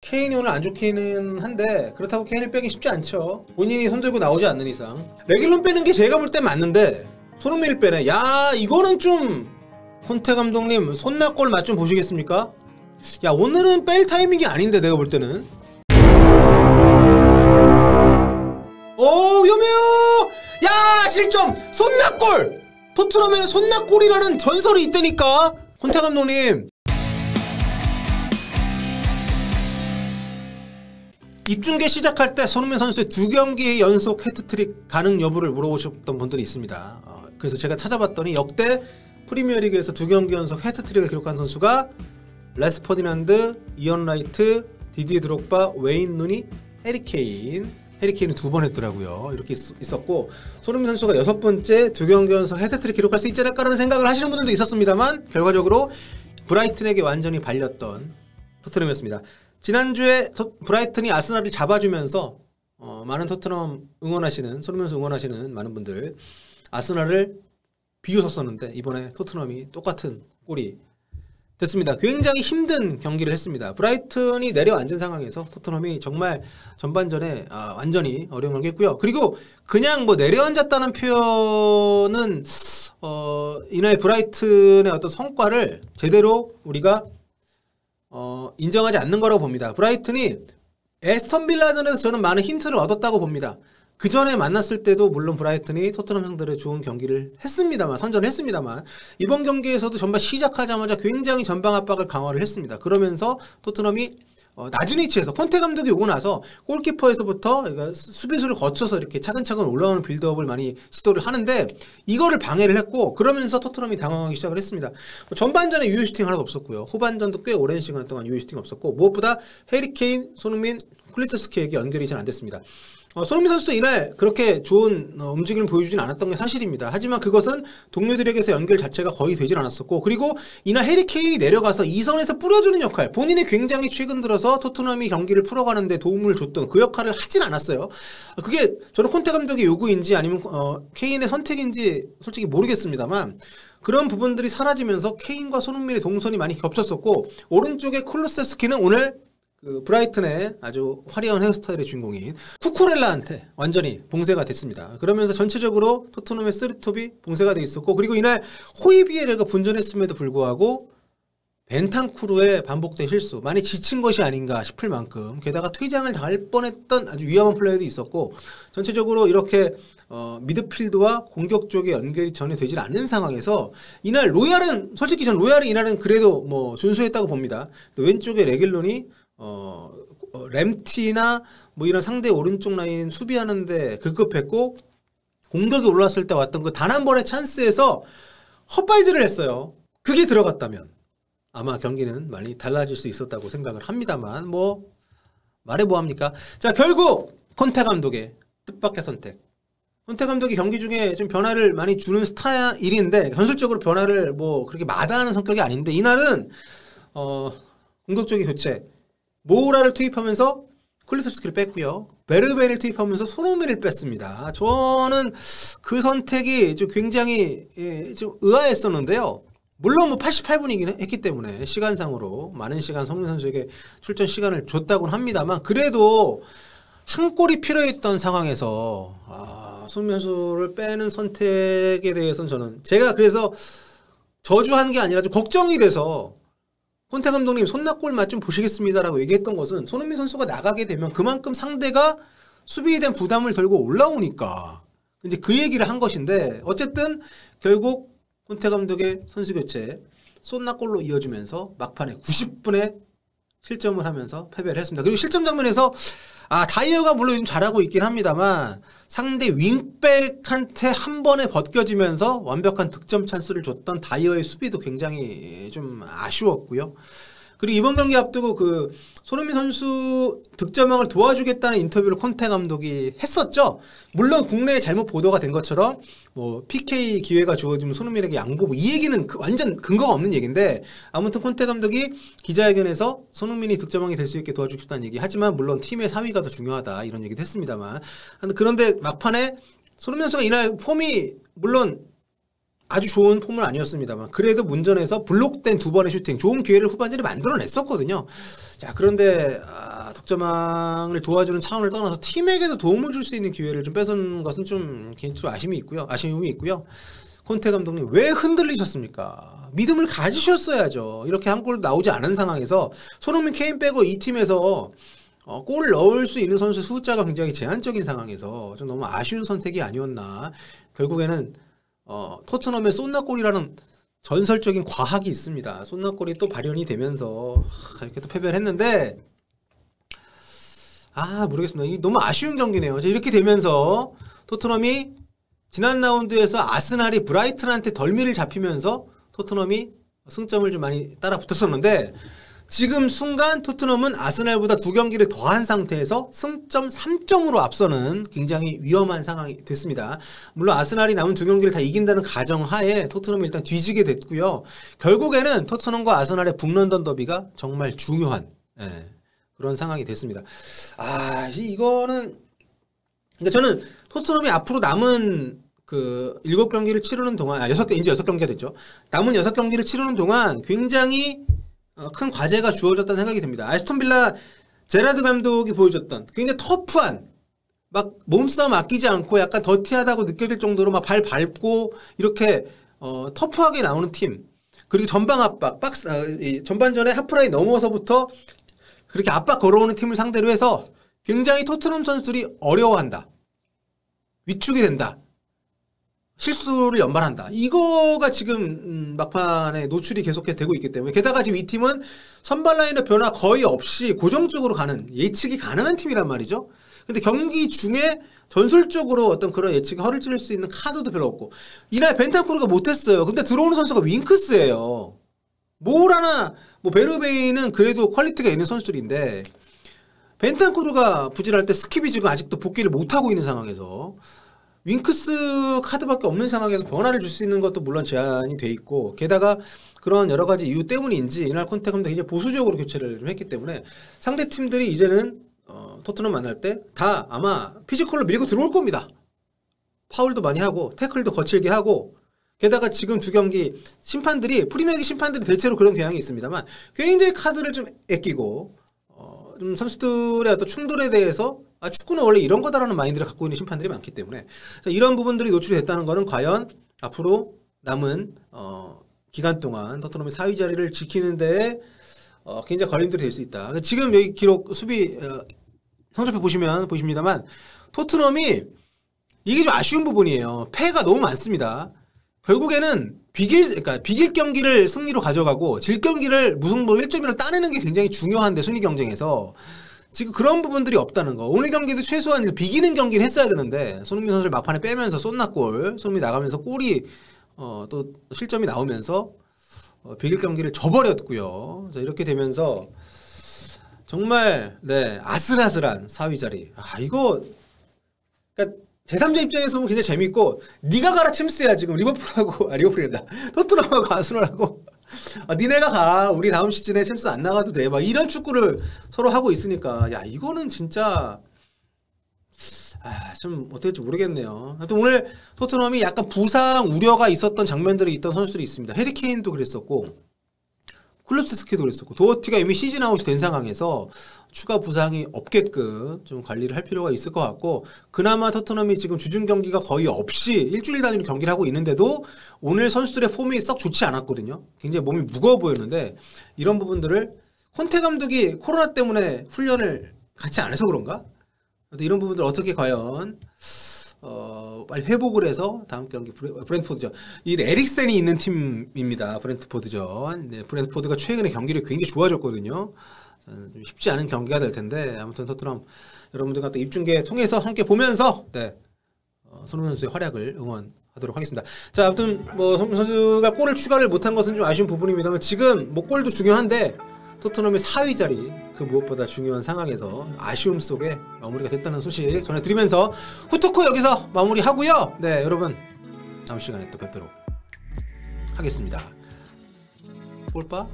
케인이 오늘 안 좋기는 한데 그렇다고 케인을 빼기 쉽지 않죠. 본인이 손들고 나오지 않는 이상. 레길론 빼는 게 제가 볼 땐 맞는데 손흥민을 빼네. 야, 이거는 좀 콘테 감독님 손낙골 맛 좀 보시겠습니까? 야, 오늘은 뺄 타이밍이 아닌데 내가 볼 때는. 오, 위험해요. 야, 실점. 손낙골. 토트넘에는 손낙골이라는 전설이 있다니까. 콘테 감독님. 입중계 시작할 때 손흥민 선수의 2경기 연속 해트트릭 가능 여부를 물어보셨던 분들이 있습니다. 그래서 제가 찾아봤더니 역대 프리미어리그에서 2경기 연속 해트트릭을 기록한 선수가 레스 퍼디난드, 이언 라이트, 디디에 드록바, 웨인 루니, 해리 케인. 해리 케인은 2번 했더라고요. 이렇게 있었고, 손흥민 선수가 6번째 2경기 연속 해트트릭 기록할 수 있지 않을까라는 생각을 하시는 분들도 있었습니다만 결과적으로 브라이튼에게 완전히 발렸던 토트넘이었습니다. 지난주에 브라이튼이 아스날을 잡아주면서 많은 토트넘 응원하시는, 손흥민 선수 응원하시는 많은 분들 아스날을 비웃었었는데 이번에 토트넘이 똑같은 꼴이 됐습니다. 굉장히 힘든 경기를 했습니다. 브라이튼이 내려앉은 상황에서 토트넘이 정말 전반전에 완전히 어려운 경기했고요. 그리고 그냥 뭐 내려앉았다는 표현은 이날 브라이튼의 어떤 성과를 제대로 우리가 인정하지 않는 거라고 봅니다. 브라이튼이 에스턴 빌라전에서 저는 많은 힌트를 얻었다고 봅니다. 그 전에 만났을 때도 물론 브라이튼이 토트넘 상대로 좋은 경기를 했습니다만, 선전을 했습니다만, 이번 경기에서도 전반 시작하자마자 굉장히 전방 압박을 강화를 했습니다. 그러면서 토트넘이 낮은 위치에서 콘테 감독이 오고 나서 골키퍼에서부터 수비수를 거쳐서 이렇게 차근차근 올라오는 빌드업을 많이 시도를 하는데 이거를 방해를 했고, 그러면서 토트넘이 당황하기 시작을 했습니다. 전반전에 유효 슈팅 하나도 없었고요. 후반전도 꽤 오랜 시간 동안 유효 슈팅 없었고, 무엇보다 해리 케인, 손흥민, 쿨리스스키에게 연결이 잘 안 됐습니다. 손흥민 선수도 이날 그렇게 좋은 움직임을 보여주진 않았던 게 사실입니다. 하지만 그것은 동료들에게서 연결 자체가 거의 되질 않았었고, 그리고 이날 해리 케인이 내려가서 2선에서 뿌려주는 역할, 본인이 굉장히 최근 들어서 토트넘이 경기를 풀어가는 데 도움을 줬던 그 역할을 하진 않았어요. 그게 저는 콘테 감독의 요구인지 아니면 케인의 선택인지 솔직히 모르겠습니다만 그런 부분들이 사라지면서 케인과 손흥민의 동선이 많이 겹쳤었고, 오른쪽에 쿨루세스키는 오늘 브라이튼의 아주 화려한 헤어스타일의 주인공인 쿠쿠렐라한테 완전히 봉쇄가 됐습니다. 그러면서 전체적으로 토트넘의 쓰리톱이 봉쇄가 돼 있었고, 그리고 이날 호이비에르가 분전했음에도 불구하고 벤탄쿠르의 반복된 실수, 많이 지친 것이 아닌가 싶을 만큼, 게다가 퇴장을 당할 뻔했던 아주 위험한 플레이도 있었고, 전체적으로 이렇게 미드필드와 공격 쪽에 연결이 전혀 되질 않는 상황에서 이날 로얄은, 솔직히 전 로얄은 이날은 그래도 뭐 준수했다고 봅니다. 왼쪽에 레길론이 램티나 뭐 이런 상대 오른쪽 라인 수비하는데 급급했고, 공격이 올라왔을 때 왔던 그 단 한 번의 찬스에서 헛발질을 했어요. 그게 들어갔다면 아마 경기는 많이 달라질 수 있었다고 생각을 합니다만, 뭐 말해 뭐합니까. 자, 결국 콘테 감독의 뜻밖의 선택. 콘테 감독이 경기 중에 좀 변화를 많이 주는 스타일인데 현실적으로 변화를 뭐 그렇게 마다하는 성격이 아닌데, 이날은 공격적인 교체, 모우라를 투입하면서 쿨리스스키를 뺐고요. 베르벤을 투입하면서 손흥민을 뺐습니다. 저는 그 선택이 좀 굉장히 좀 의아했었는데요. 물론 뭐 88분이긴 했기 때문에 시간상으로 많은 시간 손흥민 선수에게 출전 시간을 줬다고는 합니다만, 그래도 한 골이 필요했던 상황에서 손흥민 선수를 빼는 선택에 대해서는 저는, 제가 그래서 저주한 게 아니라 좀 걱정이 돼서 콘테 감독님 손낙골 맛 좀 보시겠습니다라고 얘기했던 것은, 손흥민 선수가 나가게 되면 그만큼 상대가 수비에 대한 부담을 들고 올라오니까 이제 그 얘기를 한 것인데, 어쨌든 결국 콘테 감독의 선수 교체 손낙골로 이어지면서 막판에 90분에 실점을 하면서 패배를 했습니다. 그리고 실점 장면에서 다이어가 물론 요즘 잘하고 있긴 합니다만 상대 윙백한테 한 번에 벗겨지면서 완벽한 득점 찬스를 줬던 다이어의 수비도 굉장히 좀 아쉬웠고요. 그리고 이번 경기 앞두고 그 손흥민 선수 득점왕을 도와주겠다는 인터뷰를 콘테 감독이 했었죠. 물론 국내에 잘못 보도가 된 것처럼 뭐 PK 기회가 주어지면 손흥민에게 양보, 이 얘기는 완전 근거가 없는 얘기인데, 아무튼 콘테 감독이 기자회견에서 손흥민이 득점왕이 될 수 있게 도와주겠다는 얘기, 하지만 물론 팀의 4위가 더 중요하다 이런 얘기도 했습니다만, 그런데 막판에 손흥민 선수가 이날 폼이 물론 아주 좋은 폼은 아니었습니다만 그래도 문전에서 블록된 2번의 슈팅, 좋은 기회를 후반전에 만들어냈었거든요. 자, 그런데 득점왕을 도와주는 차원을 떠나서 팀에게도 도움을 줄 수 있는 기회를 좀 뺏은 것은 좀 개인적으로 아쉬움이 있고요. 콘테 감독님 왜 흔들리셨습니까? 믿음을 가지셨어야죠. 이렇게 한 골 나오지 않은 상황에서 손흥민, 케인 빼고 이 팀에서 골을 넣을 수 있는 선수 숫자가 굉장히 제한적인 상황에서 좀 너무 아쉬운 선택이 아니었나. 결국에는 토트넘의 쏜나골이라는 전설적인 과학이 있습니다. 쏜나골이 또 발현이 되면서 이렇게 또 패배를 했는데 모르겠습니다. 이게 너무 아쉬운 경기네요. 이렇게 되면서 토트넘이 지난 라운드에서 아스날이 브라이튼한테 덜미를 잡히면서 토트넘이 승점을 좀 많이 따라 붙었었는데 지금 순간 토트넘은 아스날보다 2경기를 더한 상태에서 승점 3점으로 앞서는 굉장히 위험한 상황이 됐습니다. 물론 아스날이 남은 2경기를 다 이긴다는 가정하에 토트넘이 일단 뒤지게 됐고요. 결국에는 토트넘과 아스날의 북런던 더비가 정말 중요한 그런 상황이 됐습니다. 이거는 그러니까 저는 토트넘이 앞으로 남은 그 7경기를 치르는 동안 이제 6경기가 됐죠. 남은 6경기를 치르는 동안 굉장히 큰 과제가 주어졌다는 생각이 듭니다. 아스톤 빌라 제라드 감독이 보여줬던 굉장히 터프한 막 몸싸움 아끼지 않고 약간 더티하다고 느껴질 정도로 막 발 밟고 이렇게 터프하게 나오는 팀, 그리고 전방 압박 전반전에 하프라인 넘어서부터 그렇게 압박 걸어오는 팀을 상대로 해서 굉장히 토트넘 선수들이 어려워한다, 위축이 된다, 실수를 연발한다. 이거가 지금 막판에 노출이 계속해서 되고 있기 때문에, 게다가 지금 이 팀은 선발 라인의 변화 거의 없이 고정적으로 가는, 예측이 가능한 팀이란 말이죠. 근데 경기 중에 전술적으로 어떤 그런 예측이 허를 찌를 수 있는 카드도 별로 없고, 이날 벤탄쿠르가 못했어요. 근데 들어오는 선수가 윙크스예요. 모우라나 베르베이는 그래도 퀄리티가 있는 선수들인데, 벤탄쿠르가 부진할 때 스킵이 지금 아직도 복귀를 못하고 있는 상황에서 윙크스 카드밖에 없는 상황에서 변화를 줄 수 있는 것도 물론 제한이 돼 있고, 게다가 그런 여러 가지 이유 때문인지 이날 콘테 감독이 이제 보수적으로 교체를 좀 했기 때문에 상대 팀들이 이제는 토트넘 만날 때 다 아마 피지컬로 밀고 들어올 겁니다. 파울도 많이 하고 태클도 거칠게 하고, 게다가 지금 2경기 심판들이, 프리미어리그 심판들이 대체로 그런 경향이 있습니다만 굉장히 카드를 좀 아끼고 좀 선수들의 어떤 충돌에 대해서 축구는 원래 이런 거다라는 마인드를 갖고 있는 심판들이 많기 때문에 이런 부분들이 노출이 됐다는 것은 과연 앞으로 남은 기간 동안 토트넘의 4위 자리를 지키는 데에 굉장히 걸림돌이 될 수 있다. 지금 여기 기록 수비 성적표 보십니다만 토트넘이 이게 좀 아쉬운 부분이에요. 패가 너무 많습니다. 결국에는 비길 경기를 승리로 가져가고 질 경기를 무승부 1점이라도 따내는 게 굉장히 중요한데, 순위 경쟁에서 지금 그런 부분들이 없다는 거. 오늘 경기도 최소한 비기는 경기를 했어야 되는데 손흥민 선수를 막판에 빼면서 쏜나골, 손흥민이 나가면서 골이 또 실점이 나오면서 비길 경기를 져버렸고요. 자, 이렇게 되면서 정말 아슬아슬한 4위 자리. 이거 그러니까 제3자 입장에서 보면 굉장히 재밌고, 니가 가라 챔스야. 지금 리버풀하고 리버풀이란다, 토트넘하고 아스널하고 니네가 가, 우리 다음 시즌에 챔스 안 나가도 돼, 막 이런 축구를 서로 하고 있으니까 이거는 진짜 좀 어떻게 될지 모르겠네요. 하여튼 오늘 토트넘이 약간 부상 우려가 있었던 장면들이 있던 선수들이 있습니다. 해리 케인도 그랬었고 쿨루프스키도 그랬었고, 도어티가 이미 시즌 아웃이 된 상황에서 추가 부상이 없게끔 좀 관리를 할 필요가 있을 것 같고, 그나마 토트넘이 지금 주중 경기가 거의 없이 일주일 단위로 경기를 하고 있는데도 오늘 선수들의 폼이 썩 좋지 않았거든요. 굉장히 몸이 무거워 보였는데, 이런 부분들을 콘테 감독이 코로나 때문에 훈련을 같이 안 해서 그런가? 이런 부분들 어떻게 과연 빨리 회복을 해서 다음 경기 브랜트포드전, 이 에릭센이 있는 팀입니다. 브랜트포드전. 브랜트포드가 최근에 경기를 굉장히 좋아졌거든요. 좀 쉽지 않은 경기가 될 텐데, 아무튼 토트넘 여러분들과 또 입중계 통해서 함께 보면서 손흥민 선수의 활약을 응원하도록 하겠습니다. 자, 아무튼 손흥민 선수가 골을 추가를 못한 것은 좀 아쉬운 부분입니다만, 지금 골도 중요한데 토트넘의 4위 자리, 그 무엇보다 중요한 상황에서 아쉬움 속에 마무리가 됐다는 소식 전해드리면서 후토크 여기서 마무리하고요. 여러분 다음 시간에 또 뵙도록 하겠습니다. 볼빠?